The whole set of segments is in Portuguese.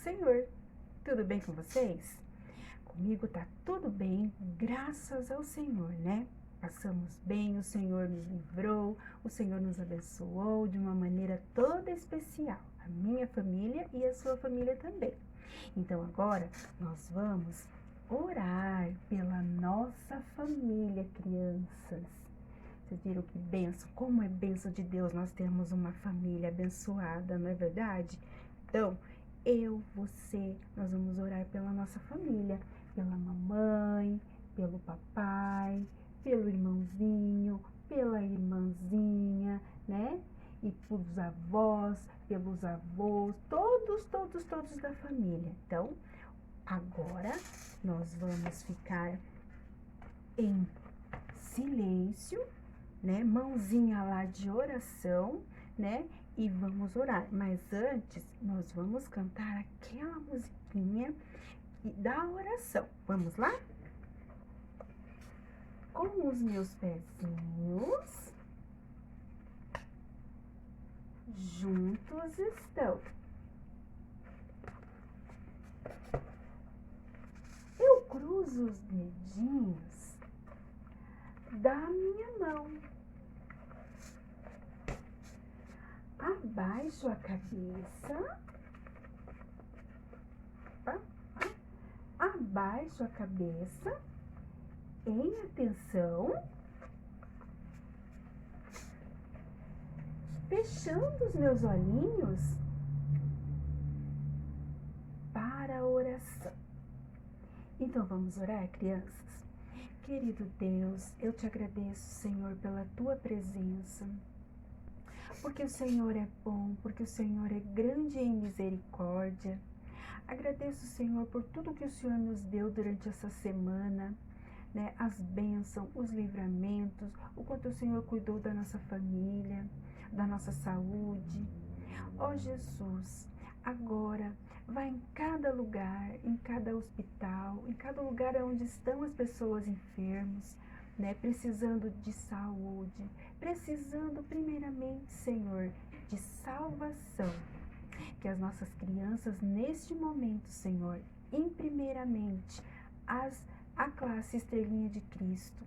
Senhor. Tudo bem com vocês? Comigo tá tudo bem, graças ao Senhor, né? Passamos bem, o Senhor nos livrou, o Senhor nos abençoou de uma maneira toda especial. A minha família e a sua família também. Então agora nós vamos orar pela nossa família, crianças. Vocês viram que bênção, como é bênção de Deus nós temos uma família abençoada, não é verdade? Então, você, nós vamos orar pela nossa família, pela mamãe, pelo papai, pelo irmãozinho, pela irmãzinha, né? E pelos avós, pelos avós, todos da família. Então, agora nós vamos ficar em silêncio, né? Mãozinha lá de oração, né? E vamos orar. Mas antes, nós vamos cantar aquela musiquinha da oração. Vamos lá? Com os meus pezinhos juntos estão. Eu cruzo os dedinhos da minha mão. Abaixo a cabeça. Abaixo a cabeça. Em atenção. Fechando os meus olhinhos para a oração. Então vamos orar, crianças? Querido Deus, eu te agradeço, Senhor, pela tua presença. Porque o Senhor é bom, porque o Senhor é grande em misericórdia. Agradeço, Senhor, por tudo que o Senhor nos deu durante essa semana, né? As bênçãos, os livramentos, o quanto o Senhor cuidou da nossa família, da nossa saúde. Ó Jesus, agora vai em cada lugar, em cada hospital, em cada lugar onde estão as pessoas enfermas, né, precisando de saúde, precisando primeiramente, Senhor, de salvação. Que as nossas crianças neste momento, Senhor, em primeiramente a classe Estrelinha de Cristo,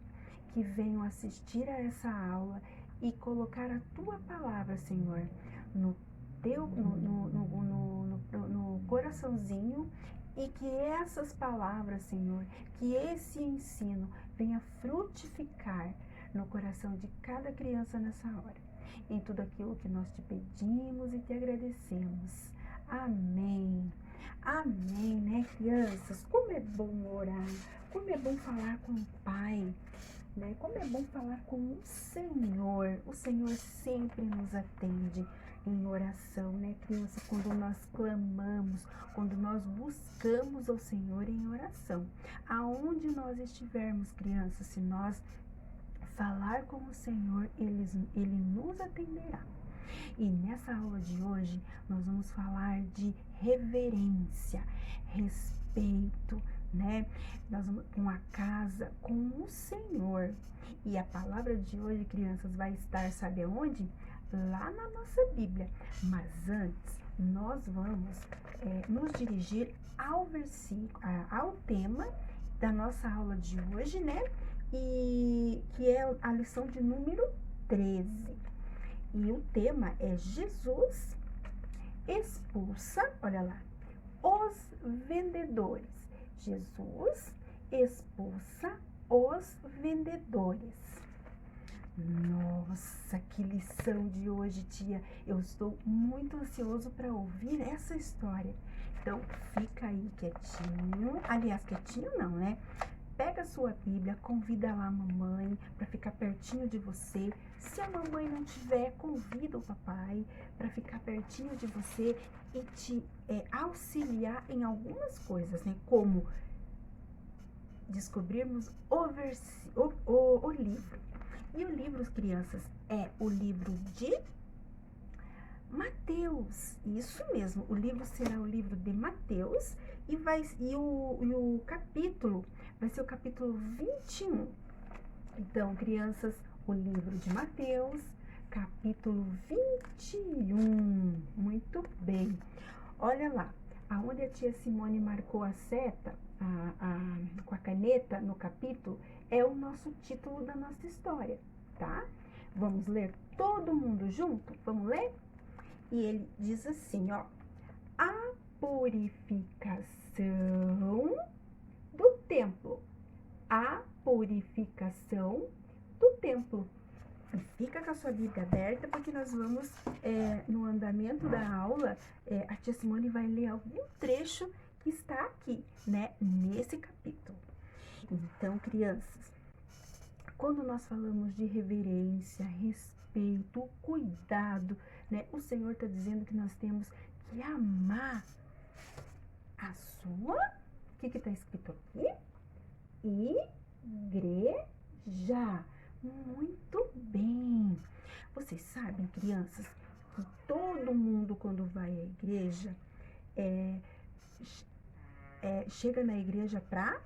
que venham assistir a essa aula e colocar a tua palavra, Senhor, no coraçãozinho, e que essas palavras, Senhor, que esse ensino venha frutificar no coração de cada criança nessa hora. Em tudo aquilo que nós te pedimos e te agradecemos. Amém. Amém, né, crianças? Como é bom orar, como é bom falar com o Pai, né? Como é bom falar com o Senhor. O Senhor sempre nos atende em oração, né, criança? Quando nós clamamos, quando nós buscamos ao Senhor em oração. Aonde nós estivermos, crianças, se nós falar com o Senhor, Ele nos atenderá. E nessa aula de hoje, nós vamos falar de reverência, respeito, né? Nós vamos com a casa, com o Senhor. E a palavra de hoje, crianças, vai estar, sabe aonde? Lá na nossa Bíblia. Mas antes, nós vamos nos dirigir ao versículo, ao tema da nossa aula de hoje, né? E que é a lição de número 13. E o tema é Jesus expulsa, olha lá, os vendedores. Jesus expulsa os vendedores. Nossa, que lição de hoje, tia. Eu estou muito ansioso para ouvir essa história. Então, fica aí quietinho. Aliás, quietinho não, né? Pega a sua Bíblia, convida lá a mamãe para ficar pertinho de você. Se a mamãe não tiver, convida o papai para ficar pertinho de você e te auxiliar em algumas coisas, né? Como descobrirmos o livro. E o livro, crianças, é o livro de Mateus. Isso mesmo, o livro será o livro de Mateus e o capítulo vai ser o capítulo 21. Então, crianças, o livro de Mateus, capítulo 21. Muito bem. Olha lá, aonde a tia Simone marcou a seta com a caneta no capítulo, é o nosso título da nossa história, tá? Vamos ler todo mundo junto? Vamos ler? E ele diz assim, ó: a purificação do templo. A purificação do templo. E fica com a sua Bíblia aberta, porque nós vamos, no andamento da aula, a tia Simone vai ler algum trecho que está aqui, né, nesse capítulo. Então, crianças, quando nós falamos de reverência, respeito, cuidado, né, o Senhor está dizendo que nós temos que amar a sua, o que está escrito aqui? Igreja. Muito bem. Vocês sabem, crianças, que todo mundo quando vai à igreja, chega na igreja para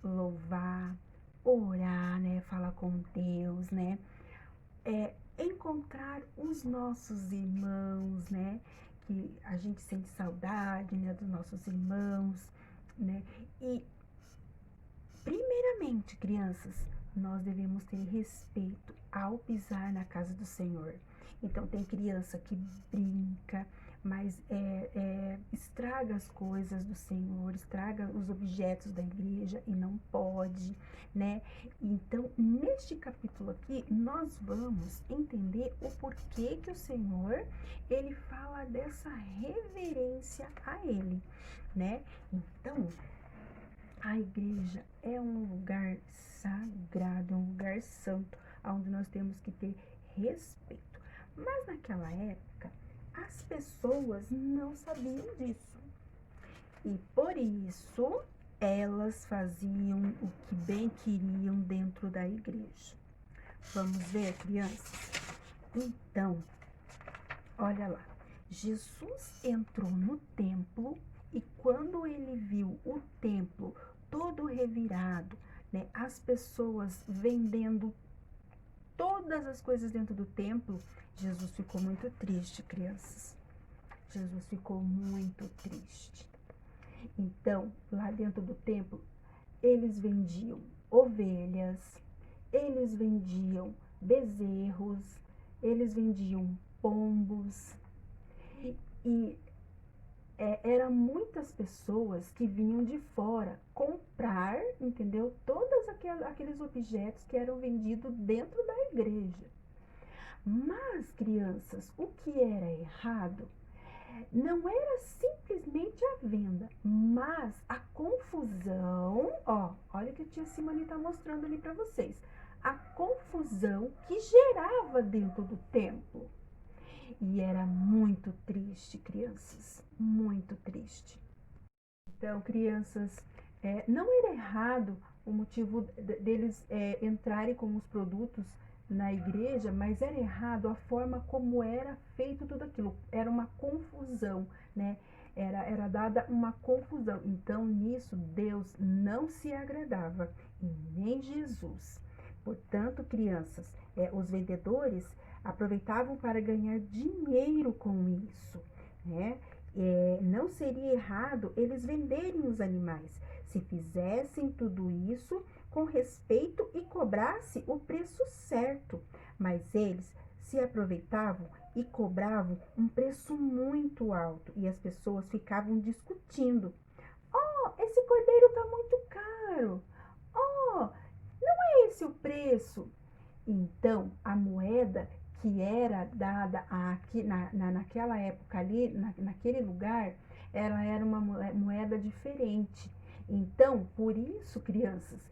louvar, orar, né, falar com Deus, né, encontrar os nossos irmãos, né, que a gente sente saudade, né, dos nossos irmãos, né, e primeiramente, crianças, nós devemos ter respeito ao pisar na casa do Senhor. Então, tem criança que brinca, mas estraga as coisas do Senhor, estraga os objetos da igreja e não pode, né? Então, neste capítulo aqui, nós vamos entender o porquê que o Senhor, ele fala dessa reverência a ele, né? Então, a igreja é um lugar sagrado, um lugar santo, onde nós temos que ter respeito. Mas naquela época, as pessoas não sabiam disso. E por isso, elas faziam o que bem queriam dentro da igreja. Vamos ver, crianças? Então, olha lá. Jesus entrou no templo e quando ele viu o templo todo revirado, né, as pessoas vendendo todas as coisas dentro do templo, Jesus ficou muito triste, crianças. Jesus ficou muito triste. Então, lá dentro do templo, eles vendiam ovelhas, eles vendiam bezerros, eles vendiam pombos e eram muitas pessoas que vinham de fora comprar, entendeu? Todos aqueles objetos que eram vendidos dentro da igreja. Mas, crianças, o que era errado não era simplesmente a venda, mas a confusão, olha o que a tia Simone está mostrando ali para vocês, a confusão que gerava dentro do templo. E era muito triste, crianças, muito triste. Então, crianças, não era errado o motivo deles entrarem com os produtos na igreja, mas era errado a forma como era feito tudo aquilo. Era uma confusão, né? Era dada uma confusão. Então, nisso, Deus não se agradava, e nem Jesus. Portanto, crianças, os vendedores aproveitavam para ganhar dinheiro com isso, né? Não seria errado eles venderem os animais, se fizessem tudo isso com respeito e cobrasse o preço certo, mas eles se aproveitavam e cobravam um preço muito alto e as pessoas ficavam discutindo. Esse cordeiro está muito caro. Não é esse o preço. Então, a moeda que era dada aqui, naquela época ali, naquele lugar, ela era uma moeda diferente. Então, por isso, crianças,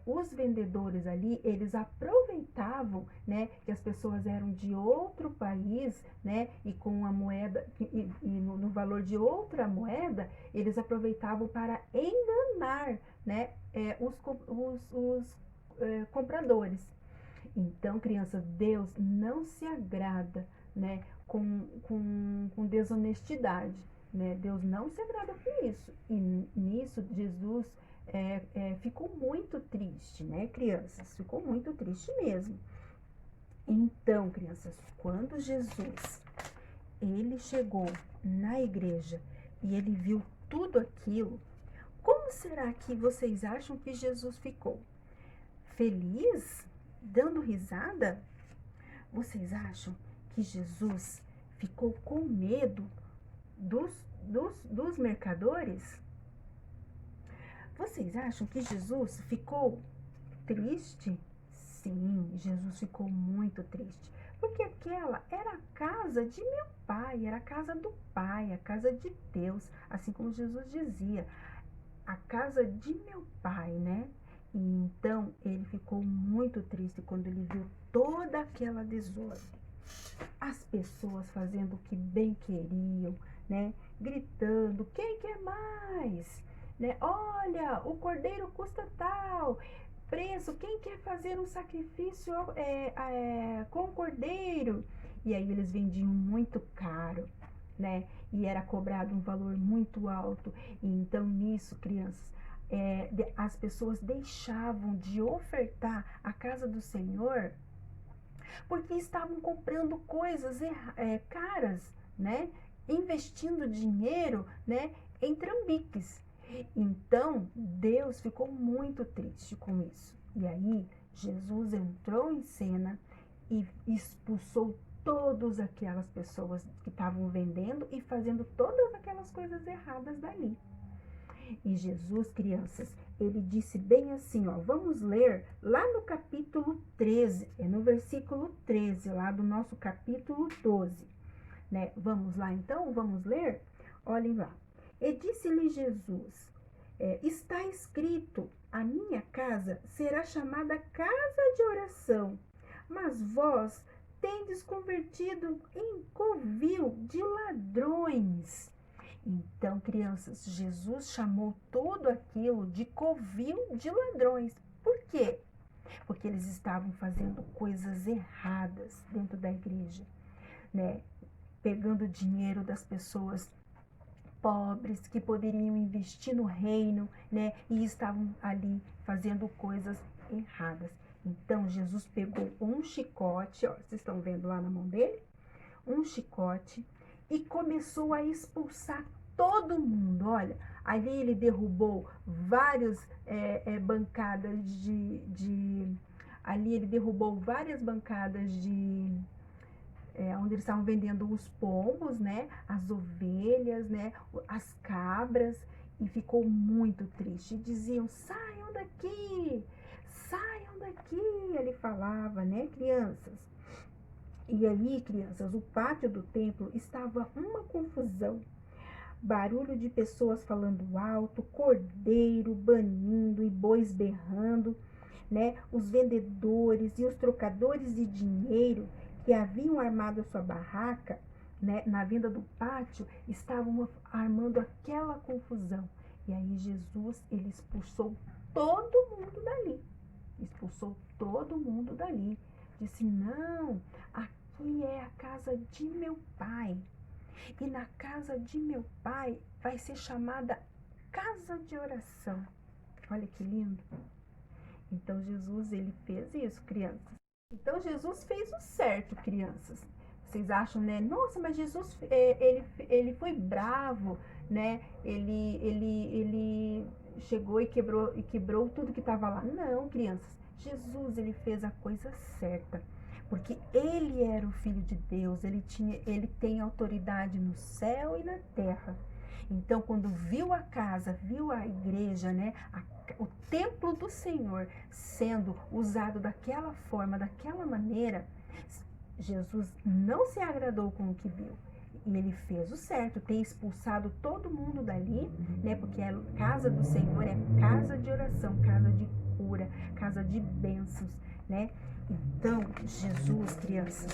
os vendedores ali, eles aproveitavam, né, que as pessoas eram de outro país, né, e com a moeda, no valor de outra moeda, eles aproveitavam para enganar, né, os compradores. Então, crianças, Deus não se agrada, né, com desonestidade, né? Deus não se agrada com isso. E nisso, Jesus ficou muito triste, né, crianças? Ficou muito triste mesmo. Então, crianças, quando Jesus, ele chegou na igreja e ele viu tudo aquilo, como será que vocês acham que Jesus ficou? Feliz? Dando risada? Vocês acham que Jesus ficou com medo dos mercadores? Vocês acham que Jesus ficou triste? Sim, Jesus ficou muito triste, porque aquela era a casa de meu pai, era a casa do pai, a casa de Deus, assim como Jesus dizia, a casa de meu pai, né? E então ele ficou muito triste quando ele viu toda aquela desordem. As pessoas fazendo o que bem queriam, né? Gritando, quem quer mais? Né? Olha, o cordeiro custa tal, preço, quem quer fazer um sacrifício com o cordeiro? E aí eles vendiam muito caro, né? E era cobrado um valor muito alto. E então nisso, crianças, as pessoas deixavam de ofertar a casa do Senhor porque estavam comprando coisas caras, né? Investindo dinheiro, né? Em trambiques. Então, Deus ficou muito triste com isso. E aí, Jesus entrou em cena e expulsou todas aquelas pessoas que estavam vendendo e fazendo todas aquelas coisas erradas dali. E Jesus, crianças, ele disse bem assim, ó, vamos ler lá no capítulo 13, no versículo 13, lá do nosso capítulo 12, né? Vamos lá então, vamos ler? Olhem lá. E disse-lhe Jesus, está escrito, a minha casa será chamada casa de oração, mas vós tendes convertido em covil de ladrões. Então, crianças, Jesus chamou tudo aquilo de covil de ladrões. Por quê? Porque eles estavam fazendo coisas erradas dentro da igreja, né? Pegando dinheiro das pessoas pobres que poderiam investir no reino, né? E estavam ali fazendo coisas erradas. Então, Jesus pegou um chicote, ó, vocês estão vendo lá na mão dele? Um chicote e começou a expulsar todo mundo. Olha, ali ele derrubou várias bancadas ali ele derrubou várias bancadas onde eles estavam vendendo os pombos, né? As ovelhas, né? As cabras, e ficou muito triste. E diziam, saiam daqui, ele falava, né, crianças? E aí, crianças, o pátio do templo estava uma confusão. Barulho de pessoas falando alto, cordeiro banindo e bois berrando, né? Os vendedores e os trocadores de dinheiro que haviam armado a sua barraca, né, na venda do pátio, estavam armando aquela confusão. E aí Jesus, ele expulsou todo mundo dali. Expulsou todo mundo dali. Disse, não, aqui é a casa de meu pai. E na casa de meu pai vai ser chamada casa de oração. Olha que lindo. Então Jesus, ele fez isso, crianças. Então Jesus fez o certo, crianças. Vocês acham, né? Nossa, mas Jesus, ele foi bravo, né? Ele chegou e quebrou tudo que estava lá. Não, crianças. Jesus, ele fez a coisa certa. Porque ele era o Filho de Deus, ele tem autoridade no céu e na terra. Então, quando viu a casa, viu a igreja, né, o templo do Senhor sendo usado daquela forma, daquela maneira, Jesus não se agradou com o que viu. E ele fez o certo, ter expulsado todo mundo dali, né? Porque a casa do Senhor é casa de oração, casa de cura, casa de bênçãos, né? Então, Jesus, crianças,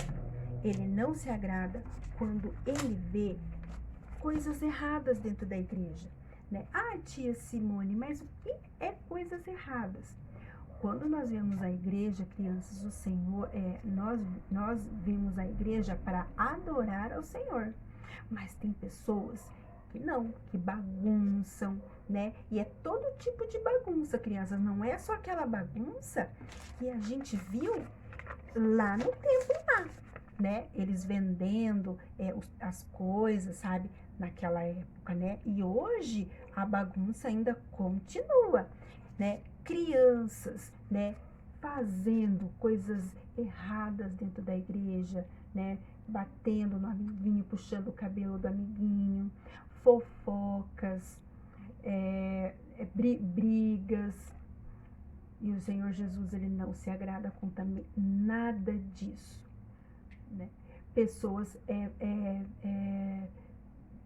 ele não se agrada quando ele vê coisas erradas dentro da igreja, né? Ah, tia Simone, mas o que é coisas erradas? Quando nós vemos a igreja, crianças, o Senhor, nós vimos a igreja para adorar ao Senhor. Mas tem pessoas que não, que bagunçam, né? E é todo tipo de bagunça, crianças. Não é só aquela bagunça que a gente viu lá no templo lá. né? Eles vendendo as coisas, sabe? Naquela época, né? E hoje a bagunça ainda continua, né? Crianças, né? Fazendo coisas erradas dentro da igreja, né? Batendo no amiguinho, puxando o cabelo do amiguinho, fofocas, brigas. E o Senhor Jesus, ele não se agrada com também nada disso, né? Pessoas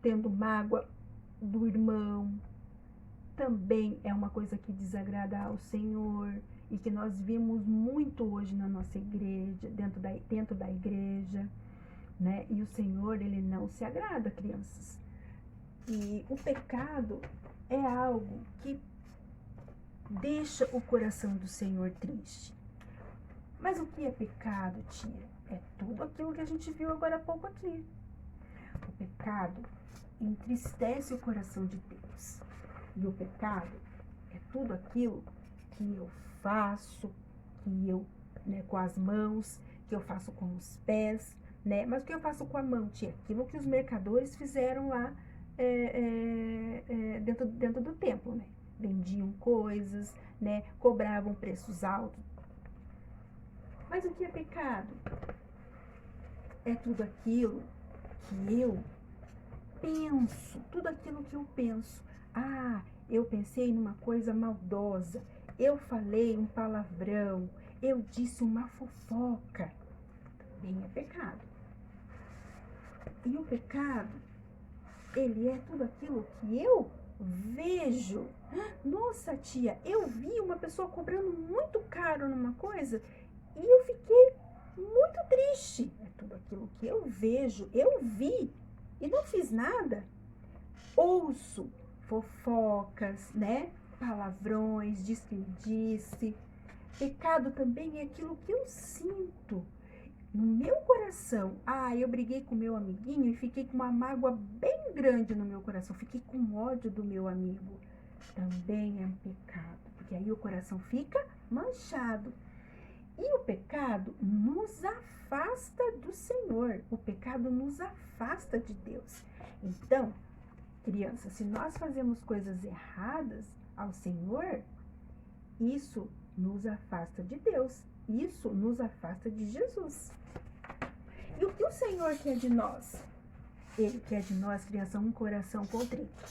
tendo mágoa do irmão, também é uma coisa que desagrada ao Senhor e que nós vimos muito hoje na nossa igreja, dentro da igreja, né? E o Senhor, ele não se agrada, crianças. E o pecado é algo que deixa o coração do Senhor triste. Mas o que é pecado, tia? É tudo aquilo que a gente viu agora há pouco aqui. O pecado entristece o coração de Deus. E o pecado é tudo aquilo que eu faço, que eu, né, com as mãos, que eu faço com os pés, né? Mas o que eu faço com a mão, tia? Aquilo que os mercadores fizeram lá dentro do templo, né? Vendiam coisas, né? Cobravam preços altos. Mas o que é pecado? É tudo aquilo que eu penso, tudo aquilo que eu penso. Ah, eu pensei numa coisa maldosa, eu falei um palavrão, eu disse uma fofoca. Também é pecado. E o pecado, ele é tudo aquilo que eu vejo. Nossa, tia, eu vi uma pessoa cobrando muito caro numa coisa e eu fiquei muito triste. É tudo aquilo que eu vejo, eu vi e não fiz nada. Ouço fofocas, né? Palavrões, diz que disse. Pecado também é aquilo que eu sinto no meu coração. Ah, eu briguei com meu amiguinho e fiquei com uma mágoa bem grande no meu coração. Fiquei com ódio do meu amigo. Também é um pecado, porque aí o coração fica manchado. E o pecado nos afasta do Senhor. O pecado nos afasta de Deus. Então, crianças, se nós fazemos coisas erradas ao Senhor, isso nos afasta de Deus. Isso nos afasta de Jesus. E o que o Senhor quer de nós? Ele quer de nós, criança, um coração contrito.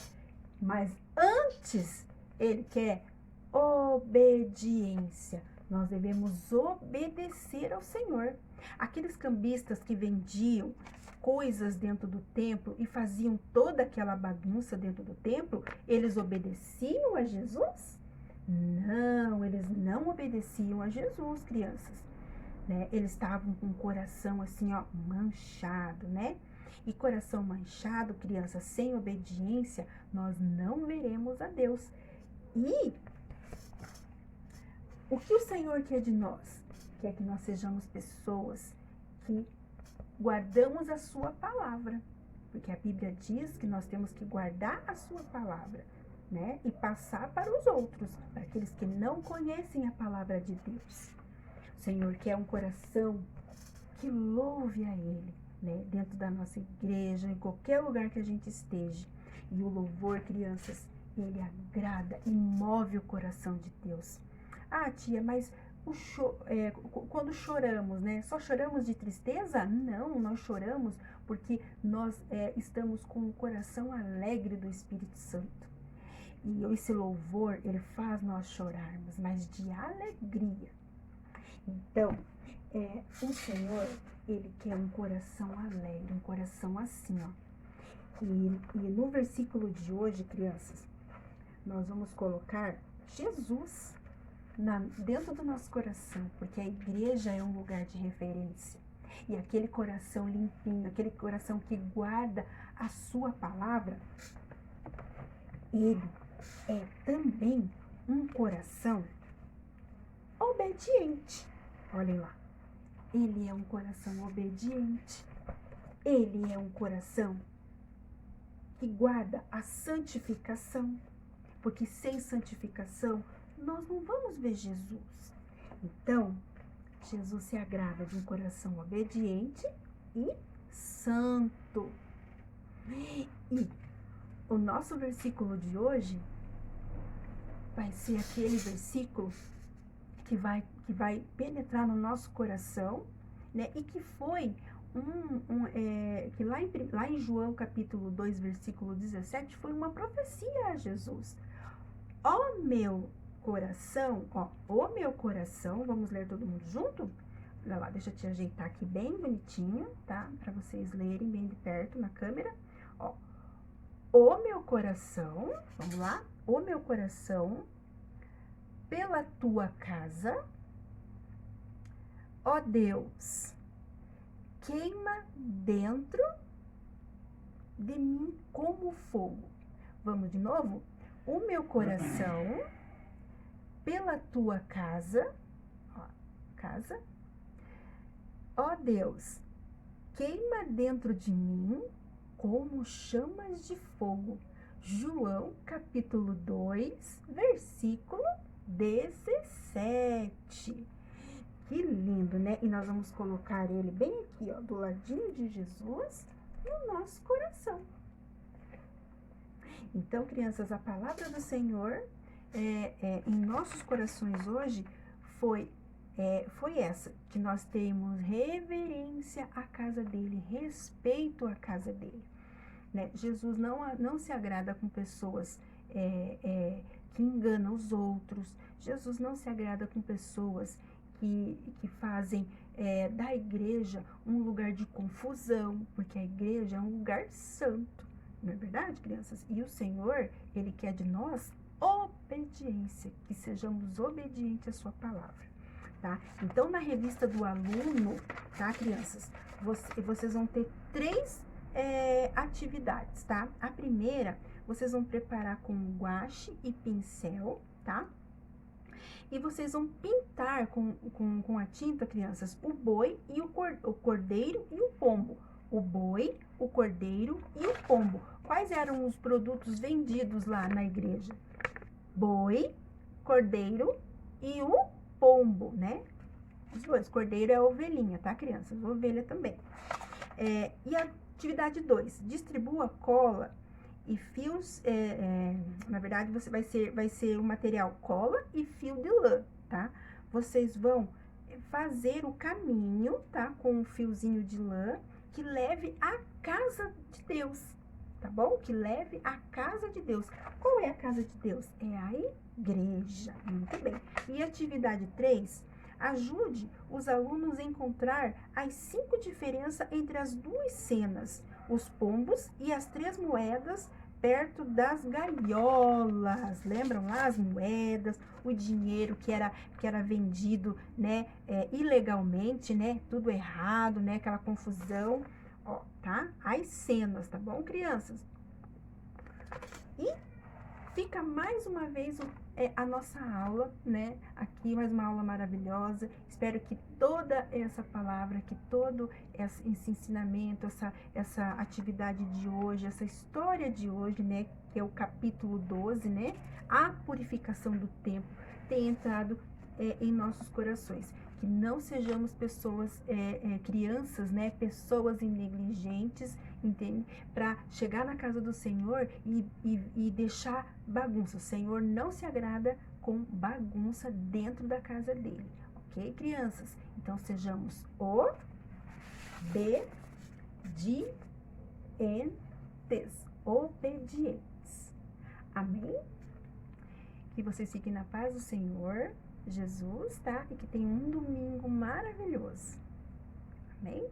Mas antes, ele quer obediência. Nós devemos obedecer ao Senhor. Aqueles cambistas que vendiam coisas dentro do templo e faziam toda aquela bagunça dentro do templo, eles obedeciam a Jesus? Não, eles não obedeciam a Jesus, crianças, né? Eles estavam com o coração assim, ó, manchado, né? E coração manchado, criança, sem obediência, nós não veremos a Deus. E o que o Senhor quer de nós? Quer que nós sejamos pessoas que guardamos a sua palavra. Porque a Bíblia diz que nós temos que guardar a sua palavra, né? E passar para os outros, para aqueles que não conhecem a palavra de Deus. O Senhor quer um coração que louve a Ele, né? Dentro da nossa igreja, em qualquer lugar que a gente esteja. E o louvor, crianças, ele agrada e move o coração de Deus. Ah, tia, mas quando choramos, né? Só choramos de tristeza? Não, nós choramos porque nós estamos com o coração alegre do Espírito Santo. E esse louvor, ele faz nós chorarmos, mas de alegria. Então, o Senhor, ele quer um coração alegre, um coração assim, ó. E no versículo de hoje, crianças, nós vamos colocar Jesus dentro do nosso coração, porque a igreja é um lugar de referência. E aquele coração limpinho, aquele coração que guarda a sua palavra, ele é também um coração obediente. Olhem lá. Ele é um coração obediente. Ele é um coração que guarda a santificação. Porque sem santificação, nós não vamos ver Jesus. Então, Jesus se agrada de um coração obediente e santo. E o nosso versículo de hoje vai ser aquele versículo que vai penetrar no nosso coração, né? E que foi que lá em João capítulo 2, versículo 17, foi uma profecia a Jesus. Ó meu coração, vamos ler todo mundo junto? Olha lá, deixa eu te ajeitar aqui bem bonitinho, tá? Para vocês lerem bem de perto na câmera. Ó, o meu coração, vamos lá? O meu coração, pela tua casa, ó Deus, queima dentro de mim como fogo. Vamos de novo? O meu coração, pela tua casa, ó Deus, queima dentro de mim como chamas de fogo. João, capítulo 2, versículo 17. Que lindo, né? E nós vamos colocar ele bem aqui, ó, do ladinho de Jesus, no nosso coração. Então, crianças, a palavra do Senhor em nossos corações hoje foi essa, que nós temos reverência à casa dele, respeito à casa dele, né? Jesus não se agrada com pessoas que enganam os outros. Jesus não se agrada com pessoas que fazem da igreja um lugar de confusão, porque a igreja é um lugar santo, não é verdade, crianças? E o Senhor, ele quer de nós obediência, que sejamos obedientes à sua palavra, tá? Então, na revista do aluno, tá, crianças, vocês vão ter 3 atividades, tá? A primeira, vocês vão preparar com guache e pincel, tá? E vocês vão pintar com a tinta, crianças, o boi e o cordeiro e o pombo. O boi, o cordeiro e o pombo. Quais eram os produtos vendidos lá na igreja? Boi, cordeiro e o pombo, né? Os dois. Cordeiro é a ovelhinha, tá, crianças? Ovelha também. E a atividade 2, distribua cola e fios, na verdade, vai ser o material cola e fio de lã, tá? Vocês vão fazer o caminho, tá? Com um fiozinho de lã que leve à casa de Deus, tá bom? Que leve à casa de Deus. Qual é a casa de Deus? É a igreja. Muito bem. E atividade 3, ajude os alunos a encontrar as 5 diferenças entre as 2 cenas, os pombos e as 3 moedas perto das gaiolas. Lembram lá as moedas, o dinheiro que era vendido, né, ilegalmente, né, tudo errado, né, aquela confusão, ó, tá? As cenas, tá bom, crianças? E fica mais uma vez a nossa aula, né? Aqui mais uma aula maravilhosa. Espero que toda essa palavra, que todo esse ensinamento, essa atividade de hoje, essa história de hoje, né? Que é o capítulo 12, né? A purificação do tempo, tenha entrado em nossos corações. Que não sejamos pessoas, crianças, né? Pessoas negligentes, entende? Para chegar na casa do Senhor e deixar bagunça. O Senhor não se agrada com bagunça dentro da casa dele, ok, crianças? Então, sejamos obedientes. Amém? Que vocês fiquem na paz do Senhor Jesus, tá? E que tenham um domingo maravilhoso. Amém?